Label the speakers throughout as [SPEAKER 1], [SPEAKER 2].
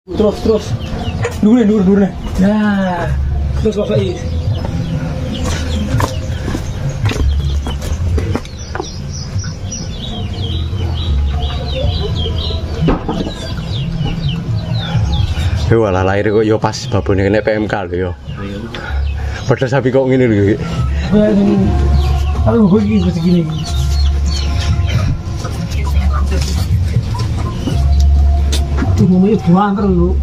[SPEAKER 1] Terus. Dur nih. Nah, terus masukin.
[SPEAKER 2] Walah lahir kok yo pas babone kena PMK lho yo. Padahal sapi kok ngene lho.
[SPEAKER 1] Tapi gue gini segini. Tuh mau buang terus.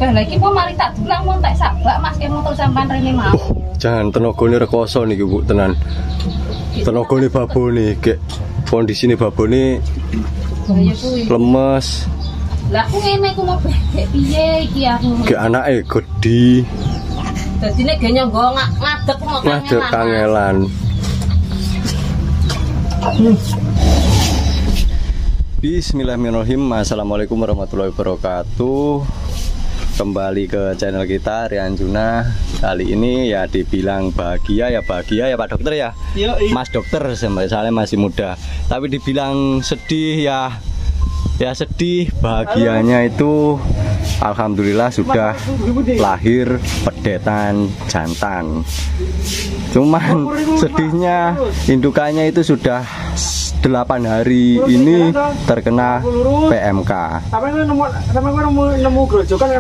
[SPEAKER 3] Lagi mau mari tak dulang mau tak sabak Mas ke motor sampean rene mau.
[SPEAKER 2] Jangan tenagane rekoso niki Bu tenan. Tenagane babone gek kondisine babone lemes.
[SPEAKER 3] Lah aku ngene aku mau bedek piye iki aku.
[SPEAKER 2] Gek anake gedhi.
[SPEAKER 3] Dadi nek ge nyonggo ngadeg kok
[SPEAKER 2] Ngadeg kangelan. Bismillahirrahmanirrahim. Assalamualaikum warahmatullahi wabarakatuh. Kembali ke channel kita Rian Juna. Kali ini ya dibilang bahagia ya Pak Dokter ya. Mas Dokter soalnya masih muda. Tapi dibilang sedih ya sedih. Bahagianya itu alhamdulillah sudah lahir pedetan jantan. Cuman sedihnya indukannya itu sudah 8 hari ini terkena PMK.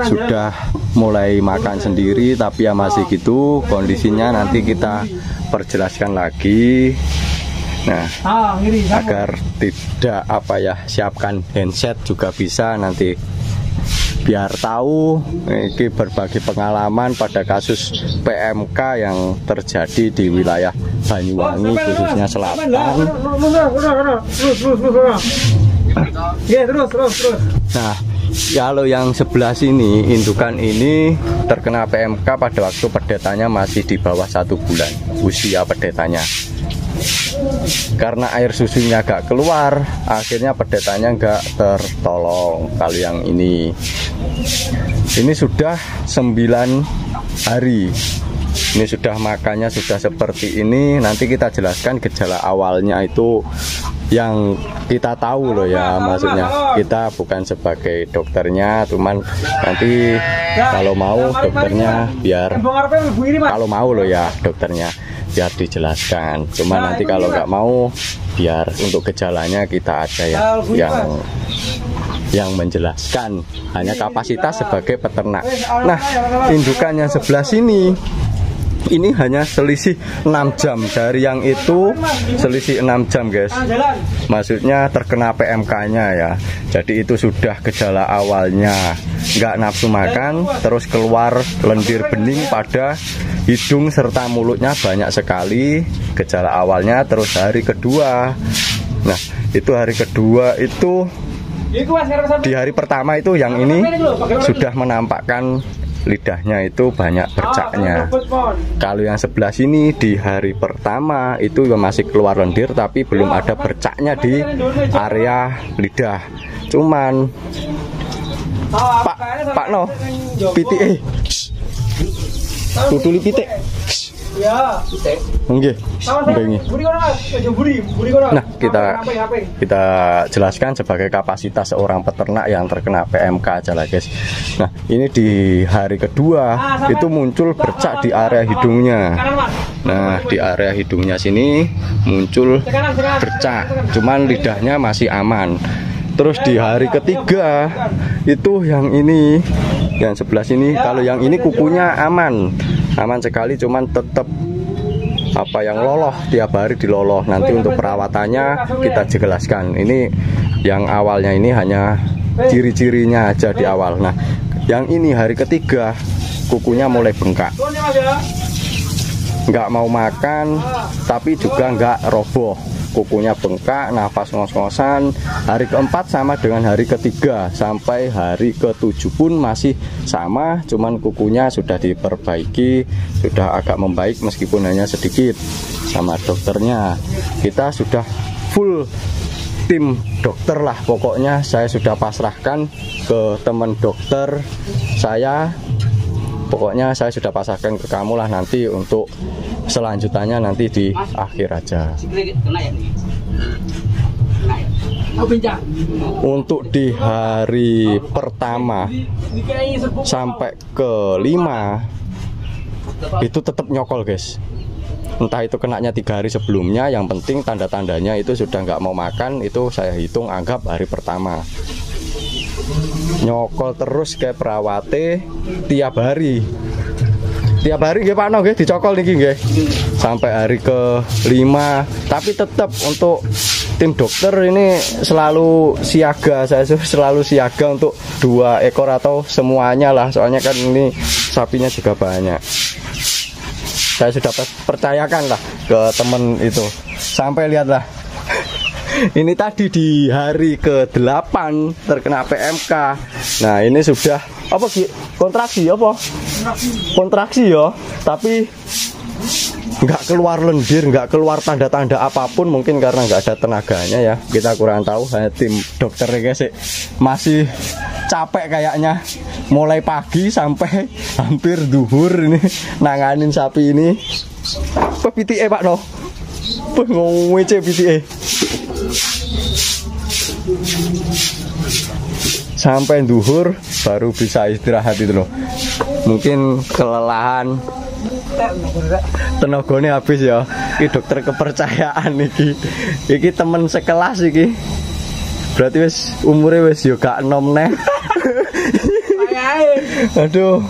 [SPEAKER 2] Sudah mulai makan sendiri tapi ya masih gitu kondisinya, nanti kita perjelaskan lagi. Nah, agar tidak siapkan handset juga bisa nanti biar tahu ini berbagai pengalaman pada kasus PMK yang terjadi di wilayah Banyuwangi khususnya selatan. Nah, kalau yang sebelah sini indukan ini terkena PMK pada waktu pedetanya masih di bawah 1 bulan usia pedetanya. Karena air susunya gak keluar, akhirnya pedetanya gak tertolong. Kalau yang ini sudah 9 hari. Ini sudah makannya sudah seperti ini. Nanti kita jelaskan gejala awalnya itu yang kita tahu loh ya, maksudnya kita bukan sebagai dokternya, cuman nanti kalau mau dokternya kalau mau loh ya dokternya biar dijelaskan. Cuma nanti kalau nggak mau biar untuk gejalanya kita aja yang menjelaskan, hanya kapasitas sebagai peternak. Nah, indukannya sebelah sini ini hanya selisih 6 jam dari yang itu, selisih 6 jam guys, maksudnya terkena PMK-nya ya. Jadi itu sudah gejala awalnya, nggak nafsu makan, terus keluar lendir bening pada hidung serta mulutnya banyak sekali, gejala awalnya. Terus hari kedua, nah itu hari kedua itu, di hari pertama itu yang ini sudah menampakkan lidahnya itu banyak bercaknya. Kalau yang sebelah sini di hari pertama itu masih keluar lendir tapi belum ada bercaknya di area lidah. Cuman Pak No pitik tutuli pitik. Ya, nggih. Nah, kita jelaskan sebagai kapasitas seorang peternak yang terkena PMK aja lah, guys. Nah, ini di hari kedua itu muncul bercak di area hidungnya. Nah, di area hidungnya sini muncul bercak, cuman lidahnya masih aman. Terus di hari ketiga itu yang ini, yang sebelah sini, kalau yang ini kukunya aman sekali, cuman tetap yang loloh, tiap hari diloloh. Nanti untuk perawatannya kita jelaskan. Ini yang awalnya ini hanya ciri-cirinya aja di awal. Nah, yang ini hari ketiga kukunya mulai bengkak, nggak mau makan tapi juga nggak roboh, kukunya bengkak, nafas ngos-ngosan. Hari keempat sama dengan hari ketiga, sampai hari ke-7 pun masih sama, cuman kukunya sudah diperbaiki, sudah agak membaik meskipun hanya sedikit. Sama dokternya kita sudah full tim dokter lah, pokoknya saya sudah pasrahkan ke teman dokter saya. Pokoknya saya sudah pasrahkan ke kamu lah, nanti untuk selanjutannya nanti di akhir aja.
[SPEAKER 1] pincang.
[SPEAKER 2] Untuk di hari pertama sampai ke 5 itu tetap nyokol guys. Entah itu kenanya 3 hari sebelumnya, yang penting tanda-tandanya itu sudah nggak mau makan, itu saya hitung anggap hari pertama. Nyokol terus kayak perawate tiap hari. Tiap hari nggih Pak No nggih dicokol niki nggih. Sampai hari ke-5, tapi tetap untuk tim dokter ini selalu siaga, saya selalu siaga untuk 2 ekor atau semuanya lah, soalnya kan ini sapinya juga banyak. Saya sudah percayakan lah ke temen itu. Sampai lihatlah, ini tadi di hari ke-8 terkena PMK. Nah ini sudah apa sih, kontraksi apa? Kontraksi ya, tapi nggak keluar lendir, nggak keluar tanda-tanda apapun, mungkin karena nggak ada tenaganya ya, kita kurang tahu. Tim dokter guys masih capek kayaknya, mulai pagi sampai hampir duhur ini nanganin sapi ini. PTE Pak No, ngomece PTE sampai duhur baru bisa istirahat itu loh. Mungkin kelelahan, tenaganya habis ya. Ini dokter kepercayaan iki temen sekelas iki. Berarti wis umurnya wis yo gak enom neh. Aduh.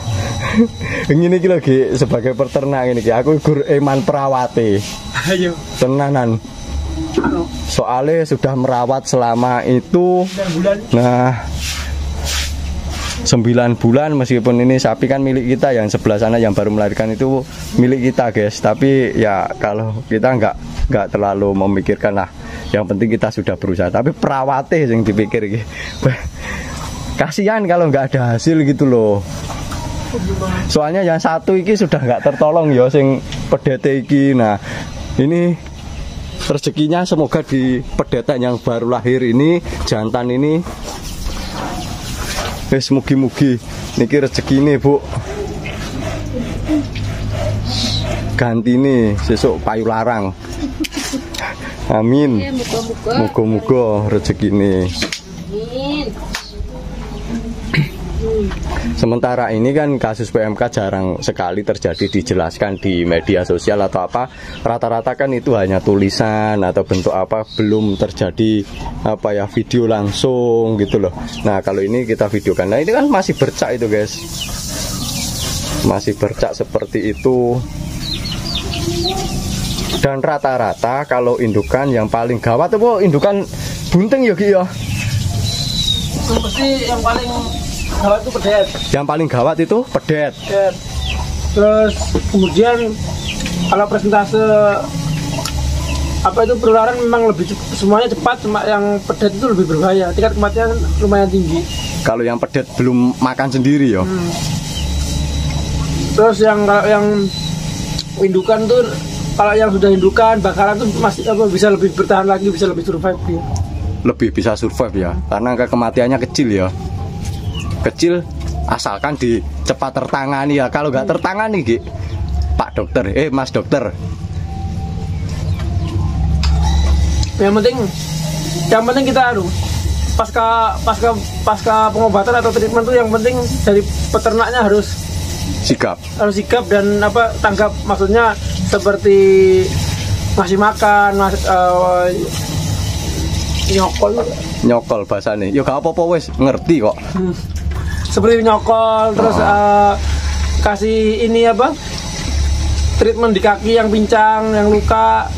[SPEAKER 2] Ngene iki lho Ki, sebagai peternak ini Ki, aku gur eman perawate. Ayo. Tenanan. Soalnya sudah merawat selama itu 9 bulan. Nah, 9 bulan, meskipun ini sapi kan milik kita, yang sebelah sana yang baru melahirkan itu milik kita guys. Tapi ya kalau kita nggak terlalu memikirkan lah, yang penting kita sudah berusaha. Tapi perawatnya yang dipikir gitu. Kasihan kalau nggak ada hasil gitu loh. Soalnya yang satu iki sudah nggak tertolong ya, sing pedete iki. Nah ini rezekinya semoga di pedetan yang baru lahir ini, jantan ini, wis mugi-mugi niki rezeki ini Bu, ganti nih sesuk payu larang. Amin. Muga-muga rezeki ini. Sementara ini kan kasus PMK jarang sekali terjadi dijelaskan di media sosial atau apa. Rata-rata kan itu hanya tulisan atau bentuk apa, belum terjadi apa ya video langsung gitu loh. Nah kalau ini kita videokan. Nah ini kan masih bercak itu guys, masih bercak seperti itu. Dan rata-rata kalau indukan yang paling gawat itu indukan bunting ya Ki ya.
[SPEAKER 1] Pasti yang paling gawat itu pedet.
[SPEAKER 2] Yang paling gawat itu pedet.
[SPEAKER 1] Terus kemudian kalau persentase apa itu penularan memang lebih semuanya cepat, cuma yang pedet itu lebih berbahaya. Tingkat kematian lumayan tinggi.
[SPEAKER 2] Kalau yang pedet belum makan sendiri ya.
[SPEAKER 1] Terus kalau yang indukan tuh, kalau yang sudah indukan bakaran tuh masih bisa lebih bertahan lagi, bisa lebih survive ya.
[SPEAKER 2] Lebih bisa survive ya, karena angka kematiannya kecil ya. Kecil asalkan cepat tertangani ya. Kalau nggak tertangani Ki, Pak Dokter, Mas Dokter,
[SPEAKER 1] yang penting kita pasca pengobatan atau treatment tuh, yang penting dari peternaknya harus sigap dan tanggap, maksudnya seperti ngasih makan, nyokol
[SPEAKER 2] bahasanya. Ya gak apa-apa wes, ngerti kok.
[SPEAKER 1] Seperti nyokol, terus kasih treatment di kaki yang pincang, yang luka,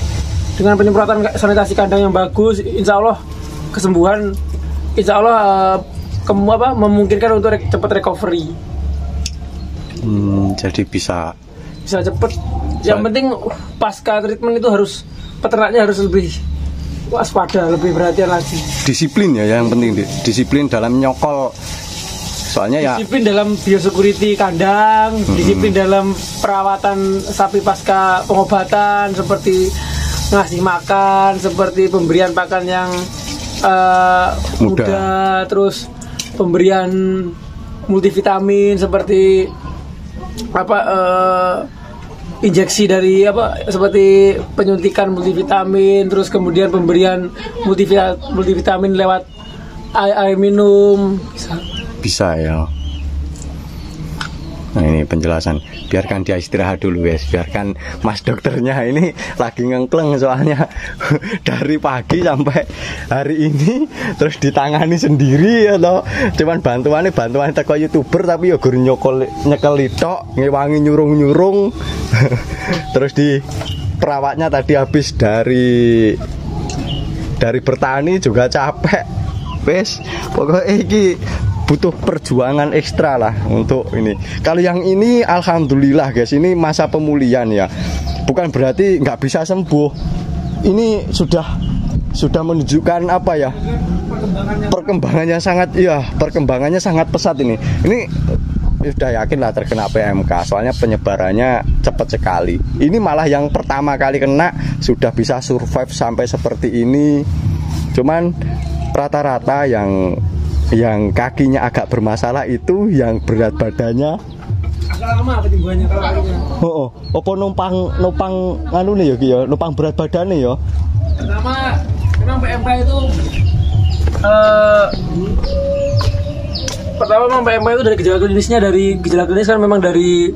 [SPEAKER 1] dengan penyemprotan sanitasi kandang yang bagus. Insya Allah kesembuhan, insya Allah memungkinkan untuk cepat recovery.
[SPEAKER 2] Jadi bisa
[SPEAKER 1] cepet. Yang penting pasca treatment itu peternaknya harus lebih waspada, lebih perhatian lagi. Disiplin
[SPEAKER 2] ya yang penting, disiplin dalam nyokol. Soalnya
[SPEAKER 1] disiplin dalam biosecurity kandang, disiplin dalam perawatan sapi pasca pengobatan, seperti ngasih makan, seperti pemberian pakan yang mudah, terus pemberian multivitamin seperti injeksi dari apa seperti penyuntikan multivitamin, terus kemudian pemberian multivitamin lewat air minum
[SPEAKER 2] Bisa ya. Nah ini penjelasan, biarkan dia istirahat dulu guys, biarkan mas dokternya ini lagi ngengkleng soalnya dari pagi sampai hari ini terus ditangani sendiri ya toh. Cuman bantuan teko YouTuber tapi ya gur nyekel tok, ngewangi nyurung terus di perawatnya tadi habis dari bertani juga capek wes, pokoknya iki butuh perjuangan ekstra lah untuk ini. Kalau yang ini alhamdulillah guys, ini masa pemulihan ya, bukan berarti nggak bisa sembuh. Ini sudah menunjukkan apa ya, perkembangannya sangat pesat ini sudah yakin lah terkena PMK, soalnya penyebarannya cepat sekali. Ini malah yang pertama kali kena sudah bisa survive sampai seperti ini. Cuman rata-rata yang kakinya agak bermasalah itu yang berat badannya
[SPEAKER 1] agak lama penyembuhannya kalau kakinya.
[SPEAKER 2] Apa numpang anu nih ya, numpang berat badannya ya.
[SPEAKER 1] Pertama, memang PMK itu dari gejala klinisnya, dari gejala klinis kan memang dari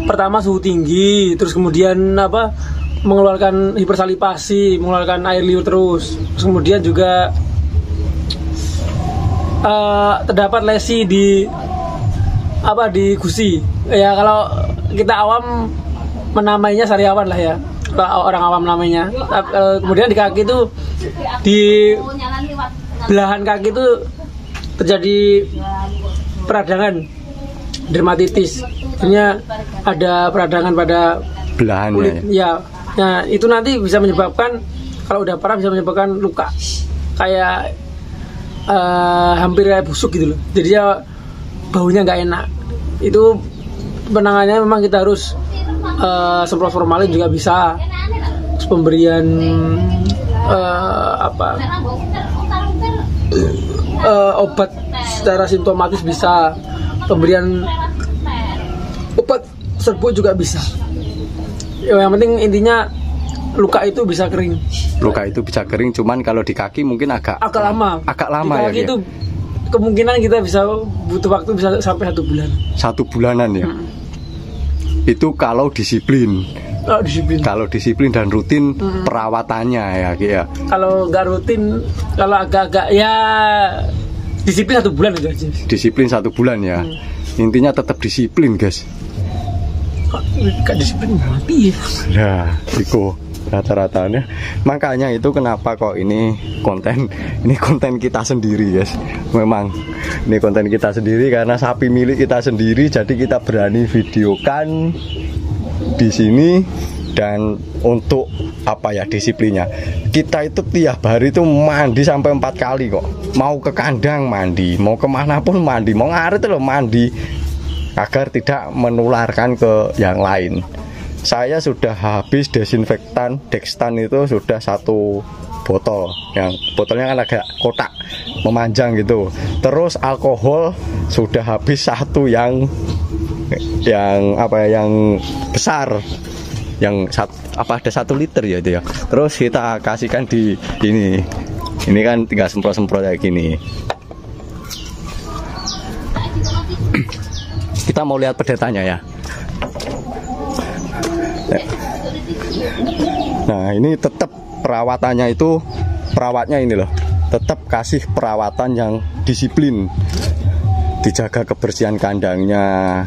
[SPEAKER 1] pertama suhu tinggi, terus kemudian mengeluarkan hipersalivasi, mengeluarkan air liur terus kemudian juga terdapat lesi di gusi. Ya kalau kita awam menamainya sariawan lah ya, orang awam namanya. Kemudian di kaki itu, di belahan kaki itu terjadi peradangan, dermatitis. Artinya ada peradangan pada
[SPEAKER 2] belahannya
[SPEAKER 1] kulit. Ya. Nah itu nanti bisa menyebabkan, kalau udah parah bisa menyebabkan luka kayak hampir kayak busuk gitu loh. Jadi ya baunya nggak enak. Itu penanganannya memang kita harus semprot formalin juga bisa. Terus pemberian obat secara simptomatis bisa. Pemberian obat serbuk juga bisa. Yang penting intinya luka itu bisa kering.
[SPEAKER 2] Luka itu bisa kering, cuman kalau di kaki mungkin agak lama
[SPEAKER 1] di kaki
[SPEAKER 2] ya.
[SPEAKER 1] Itu kemungkinan kita bisa butuh waktu bisa sampai 1 bulan.
[SPEAKER 2] 1 bulanan ya. Itu kalau disiplin. Kalau disiplin dan rutin perawatannya ya.
[SPEAKER 1] Kalau nggak rutin, kalau agak-agak ya disiplin 1 bulan itu aja.
[SPEAKER 2] Disiplin 1 bulan ya. Intinya tetap disiplin guys.
[SPEAKER 1] Gak disiplin mati ya.
[SPEAKER 2] Ya, itu rata-ratanya. Makanya itu kenapa kok ini konten kita sendiri guys. Memang ini konten kita sendiri karena sapi milik kita sendiri, jadi kita berani videokan di sini. Dan untuk disiplinnya, kita itu tiap hari itu mandi sampai 4 kali kok. Mau ke kandang mandi, mau kemana pun mandi, mau ngarit loh mandi, agar tidak menularkan ke yang lain. Saya sudah habis desinfektan Dextan itu sudah 1 botol, yang botolnya kan agak kotak memanjang gitu. Terus alkohol sudah habis 1 yang besar, yang ada 1 liter ya itu ya. Terus kita kasihkan di ini kan tinggal semprot-semprot kayak gini. Kita mau lihat pedetanya ya. Nah ini tetap perawatnya ini loh, tetap kasih perawatan yang disiplin, dijaga kebersihan kandangnya.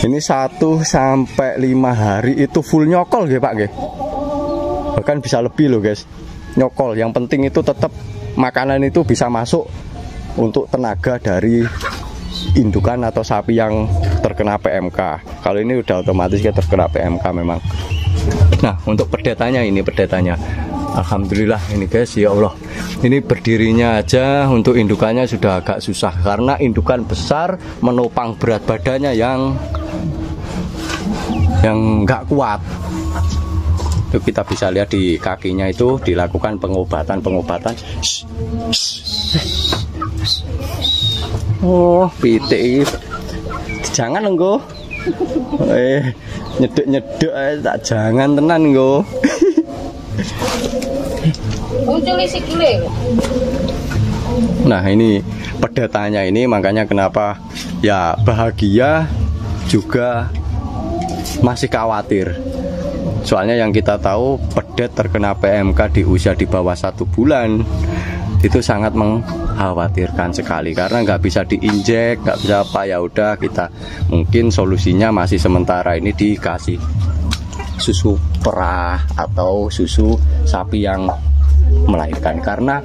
[SPEAKER 2] Ini 1 sampai 5 hari itu full nyokol ya Pak ya. Bahkan bisa lebih loh guys, nyokol. Yang penting itu tetap makanan itu bisa masuk untuk tenaga dari indukan atau sapi yang terkena PMK. Kalau ini udah otomatis ya terkena PMK memang. Nah untuk pedetanya, alhamdulillah ini guys, ya Allah, ini berdirinya aja untuk indukannya sudah agak susah karena indukan besar menopang berat badannya yang nggak kuat. Itu kita bisa lihat di kakinya itu dilakukan pengobatan. Oh, pitik. Jangan lenggo. Nyedek-nyedek tak jangan tenan nggo.
[SPEAKER 3] Muncul sikile.
[SPEAKER 2] Nah, ini pedetanya ini makanya kenapa ya bahagia juga masih khawatir. Soalnya yang kita tahu pedet terkena PMK di usia di bawah 1 bulan itu sangat mengkhawatirkan sekali karena nggak bisa diinjek, nggak bisa apa, ya udah kita mungkin solusinya masih sementara ini dikasih susu perah atau susu sapi yang melahirkan. Karena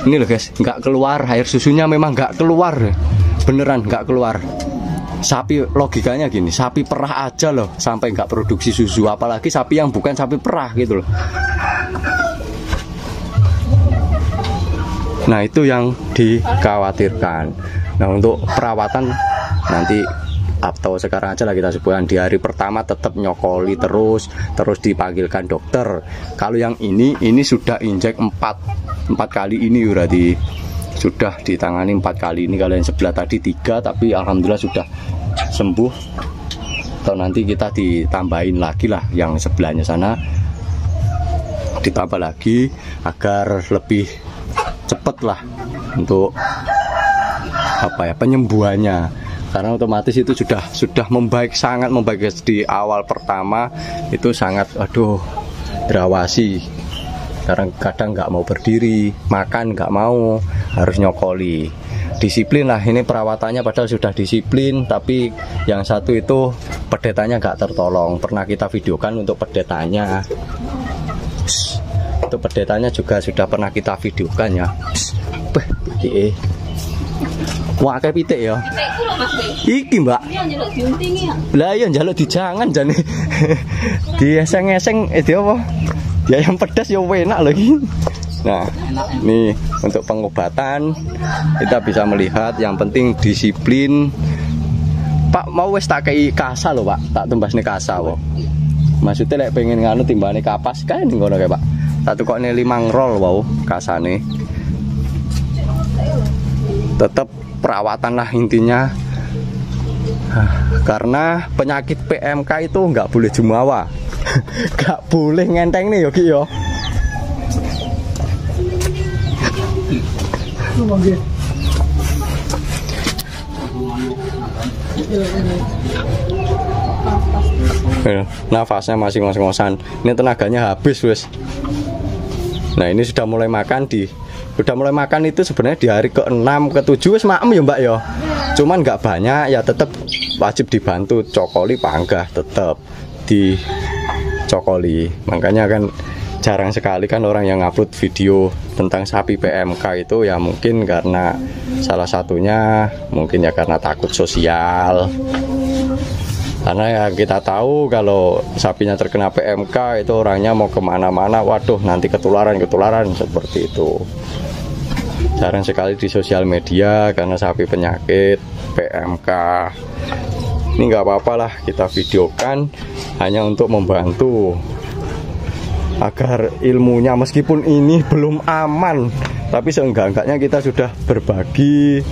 [SPEAKER 2] ini loh guys, nggak keluar air susunya, memang nggak keluar, beneran nggak keluar. Sapi logikanya gini, sapi perah aja loh sampai nggak produksi susu, apalagi sapi yang bukan sapi perah gitu loh. Nah itu yang dikhawatirkan. Nah untuk perawatan nanti atau sekarang aja lah kita sebutkan, di hari pertama tetap nyokoli terus dipanggilkan dokter. Kalau yang ini sudah injek 4 kali ini berarti sudah ditangani 4 kali ini. Kalau yang sebelah tadi 3, tapi alhamdulillah sudah sembuh. Atau nanti kita ditambahin lagi lah yang sebelahnya sana, ditambah lagi agar lebih cepet lah untuk apa ya penyembuhannya, karena otomatis itu sudah membaik, sangat membaik. Di awal pertama itu sangat terawasi, karena kadang nggak mau berdiri, makan nggak mau, harus nyokoli. Disiplin lah ini perawatannya, padahal sudah disiplin, tapi yang satu itu pedetannya nggak tertolong. Pernah kita videokan untuk pedetannya, itu pedetannya juga sudah pernah kita videokan ya. Wah kayak pitik ya. Iki mbak. Lah iya njaluk dijangan jane. Dieseng-eseng itu apa? Dia yang pedas ya enak lagi. Nah, ini untuk pengobatan kita bisa melihat yang penting disiplin. Pak mau wis tak kei kasa loh Pak, tak tumbasne kasa kok. Maksudnya lek pengen nganu timbane kapas kae ning ngono kae Pak. Tak tukokne 5 roll wow kasane. Tetap perawatan lah intinya. Karena penyakit PMK itu nggak boleh jumawa. Nggak boleh ngenteng nih Yogi yo. Nafasnya masih ngos-ngosan. Ini tenaganya habis wes. Nah ini sudah mulai makan itu sebenarnya di hari ke-6 ke-7 wes maem ya Mbak ya. Cuman nggak banyak ya, tetap wajib dibantu cokoli panggah, tetap dicokoli. Makanya kan jarang sekali kan orang yang upload video tentang sapi PMK itu, ya mungkin karena salah satunya mungkin ya karena takut sosial. Karena ya kita tahu kalau sapinya terkena PMK itu orangnya mau kemana-mana, waduh nanti ketularan seperti itu. Jarang sekali di sosial media karena sapi penyakit PMK. Ini nggak apa-apa lah kita videokan hanya untuk membantu agar ilmunya, meskipun ini belum aman, tapi seenggak-enggaknya kita sudah berbagi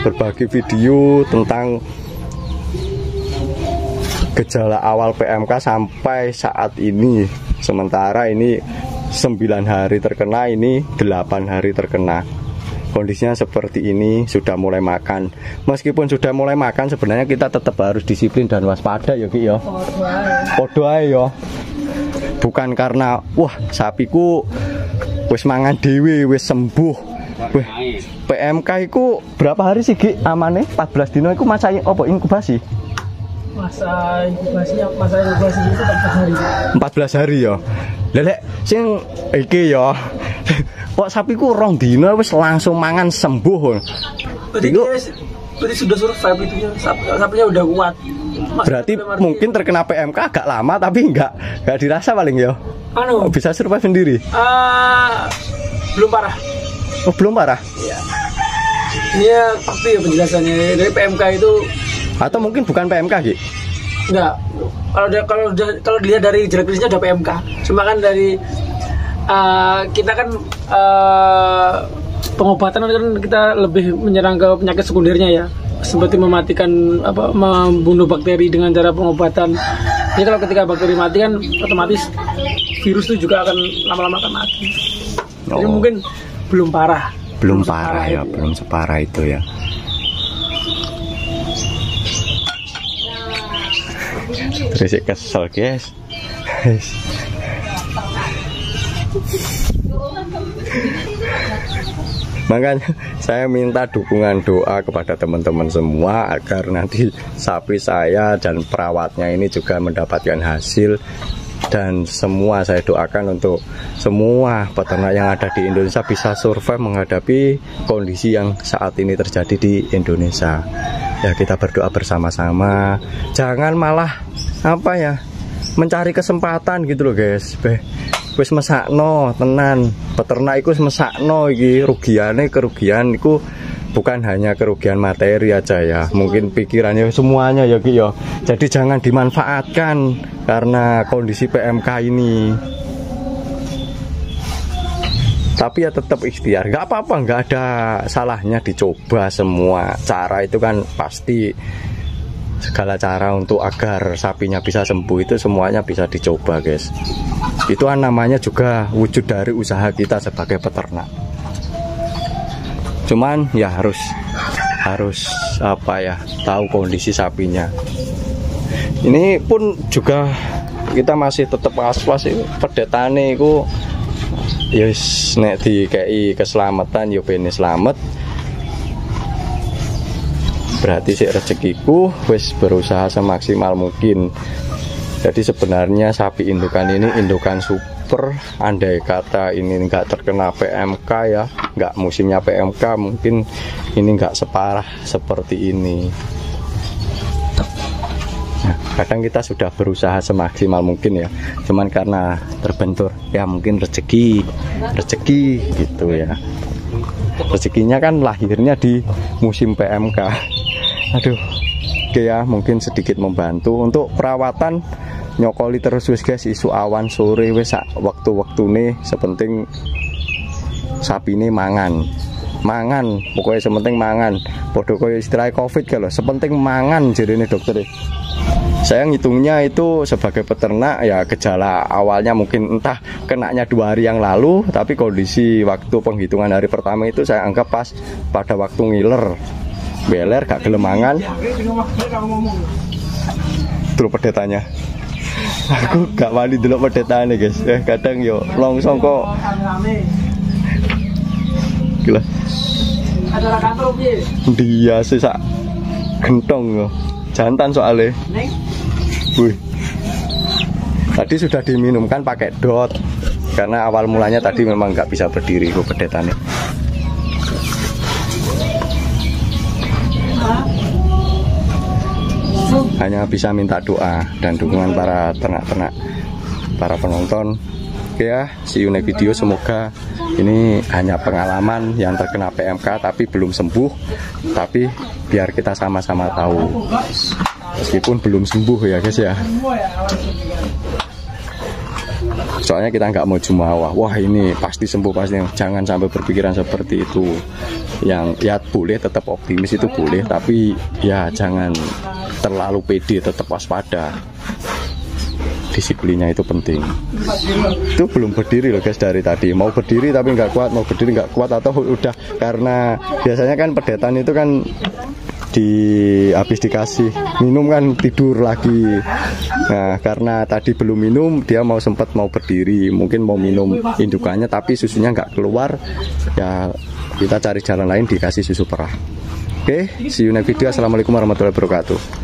[SPEAKER 2] berbagi video tentang gejala awal PMK sampai saat ini. Sementara ini 9 hari terkena, ini 8 hari terkena. Kondisinya seperti ini, sudah mulai makan. Meskipun sudah mulai makan, sebenarnya kita tetap harus disiplin dan waspada ya Ki ya. Podo ae ya. Bukan karena wah sapiku wis mangan dhewe wis sembuh. Wih, PMK iku berapa hari sih Ki amane? 14 dino iku masa apa inkubasi?
[SPEAKER 1] Masa inkubasi itu 14 hari.
[SPEAKER 2] 14 hari ya. Lelek sing iki ya. Kok sapiku 2 dino wis langsung mangan sembuh.
[SPEAKER 1] Berarti sudah survive itu ya. Sapinya udah kuat.
[SPEAKER 2] Berarti mungkin terkena PMK agak lama tapi enggak dirasa paling ya. Bisa survive sendiri.
[SPEAKER 1] Belum parah.
[SPEAKER 2] Oh, belum parah.
[SPEAKER 1] Iya. Ini ya pasti ya penjelasannya dari PMK itu.
[SPEAKER 2] Atau mungkin bukan PMK Ki?
[SPEAKER 1] Enggak. Kalau dilihat dari gejala klinisnya ada PMK. Cuma kan dari kita kan pengobatan kan kita lebih menyerang ke penyakit sekundernya ya. seperti mematikan membunuh bakteri dengan cara pengobatan. Jadi kalau ketika bakteri mati kan otomatis virus itu juga akan lama-lama akan mati. Jadi mungkin belum parah.
[SPEAKER 2] Belum parah ya, belum separah itu ya. Terus kesel guys. Makanya saya minta dukungan doa kepada teman-teman semua agar nanti sapi saya dan perawatnya ini juga mendapatkan hasil. Dan semua saya doakan untuk semua peternak yang ada di Indonesia bisa survive menghadapi kondisi yang saat ini terjadi di Indonesia. Ya kita berdoa bersama-sama. Jangan malah mencari kesempatan gitu loh guys. Wis mesakno tenan peternak iku mesakno iki kerugian iku bukan hanya kerugian materi aja ya, mungkin pikirannya semuanya ya Ki ya. Jadi jangan dimanfaatkan karena kondisi PMK ini. Tapi ya tetap ikhtiar, nggak apa-apa, nggak ada salahnya dicoba semua cara itu kan pasti. Segala cara untuk agar sapinya bisa sembuh itu semuanya bisa dicoba guys. Itu namanya juga wujud dari usaha kita sebagai peternak. Cuman ya harus tahu kondisi sapinya. Ini pun juga kita masih tetap was-was pedetane iku yes nek dikei keselamatan yo ben slamet. Berarti sih rezekiku wis berusaha semaksimal mungkin. Jadi sebenarnya sapi indukan ini indukan super. Andai kata ini nggak terkena PMK ya, nggak musimnya PMK, mungkin ini nggak separah seperti ini. Nah, kadang kita sudah berusaha semaksimal mungkin ya, cuman karena terbentur ya mungkin rezeki gitu ya. Rezekinya kan lahirnya di musim PMK. Aduh, oke ya, mungkin sedikit membantu untuk perawatan. Nyokoli terus wis guys, isu awan sore wis waktu-waktu nih sepenting sapi ini mangan pokoknya sepenting mangan. Podo koyo istilah Covid kalau sepenting mangan jadi ini dokter. Saya ngitungnya itu sebagai peternak ya, gejala awalnya mungkin entah kenanya 2 hari yang lalu, tapi kondisi waktu penghitungan hari pertama itu saya anggap pas pada waktu ngiler beler gak gelemangan. Terus pedetannya aku gak wani dulu pedetane guys. Kadang yo longsong kok gila dia sih sak gentong yo jantan soalnya. Wih, tadi sudah diminumkan pakai dot karena awal mulanya tadi memang nggak bisa berdiri kok pedetannya. Hanya bisa minta doa dan dukungan para ternak-ternak, para penonton. Oke ya, see you next video. Semoga ini hanya pengalaman yang terkena PMK tapi belum sembuh. Tapi biar kita sama-sama tahu, meskipun belum sembuh ya guys ya. Soalnya kita nggak mau jumawa, wah ini pasti sembuh pasti. Jangan sampai berpikiran seperti itu. Yang ya boleh tetap optimis itu boleh, tapi ya jangan terlalu pede, tetap waspada. Disiplinnya itu penting. Itu belum berdiri loh guys dari tadi. Mau berdiri tapi nggak kuat, mau berdiri nggak kuat, atau udah karena biasanya kan pedetan itu kan habis dikasih minum kan tidur lagi. Nah karena tadi belum minum, dia sempat mau berdiri, mungkin mau minum indukannya tapi susunya nggak keluar. Ya kita cari jalan lain, dikasih susu perah. Oke, see you next video. Assalamualaikum warahmatullahi wabarakatuh.